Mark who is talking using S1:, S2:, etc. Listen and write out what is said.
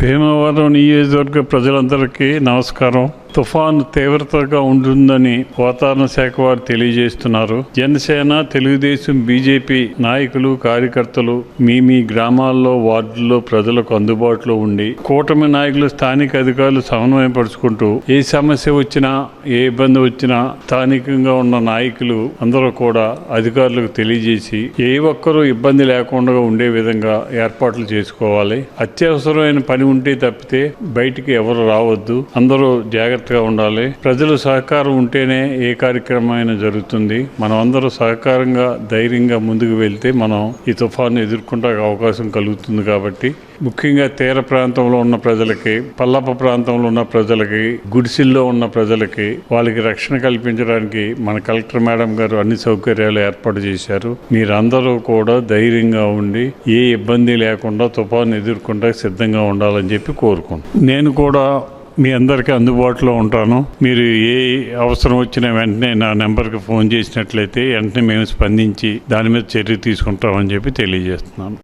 S1: భీమవరం నియోజకవర్గ ప్రజలందరికీ నమస్కారం. తుఫాను తీవ్రతగా ఉంటుందని వాతావరణ శాఖ వారు తెలియజేస్తున్నారు. జనసేన, తెలుగుదేశం, బీజేపీ నాయకులు, కార్యకర్తలు మీ గ్రామాల్లో, వార్డుల్లో ప్రజలకు అందుబాటులో ఉండి కూటమి నాయకులు, స్థానిక అధికారులు సమన్వయపరుచుకుంటూ ఏ సమస్య వచ్చినా, ఏ ఇబ్బంది వచ్చినా స్థానికంగా ఉన్న నాయకులు అందరూ కూడా అధికారులకు తెలియజేసి ఏ ఒక్కరూ ఇబ్బంది లేకుండా ఉండే విధంగా ఏర్పాట్లు చేసుకోవాలి. అత్యవసరమైన పని ఉంటే తప్పితే బయటికి ఎవరు రావద్దు. అందరూ జాగ్రత్తగా ఉండాలి. ప్రజలు సహకారం ఉంటేనే ఏ కార్యక్రమం అయినా జరుగుతుంది. మనం అందరూ సహకారంగా, ధైర్యంగా ముందుకు వెళ్తే మనం ఈ తుఫాను ఎదుర్కొంటే అవకాశం కలుగుతుంది. కాబట్టి ముఖ్యంగా తీర ప్రాంతంలో ఉన్న ప్రజలకి, పల్లపు ప్రాంతంలో ఉన్న ప్రజలకి, గుడిసిల్లో ఉన్న ప్రజలకి వాళ్ళకి రక్షణ కల్పించడానికి మన కలెక్టర్ మేడం గారు అన్ని సౌకర్యాలు ఏర్పాటు చేశారు. మీరందరూ కూడా ధైర్యంగా ఉండి ఏ ఇబ్బంది లేకుండా తుఫాను ఎదుర్కొంటే సిద్ధంగా ఉండాలని చెప్పి కోరుకుంటున్నాను. నేను కూడా మీ అందరికీ అందుబాటులో ఉంటాను. మీరు ఏ అవసరం వచ్చినా వెంటనే నా నెంబర్కి ఫోన్ చేసినట్లయితే వెంటనే మేము స్పందించి దాని మీద చర్య తీసుకుంటామని చెప్పి తెలియజేస్తున్నాను.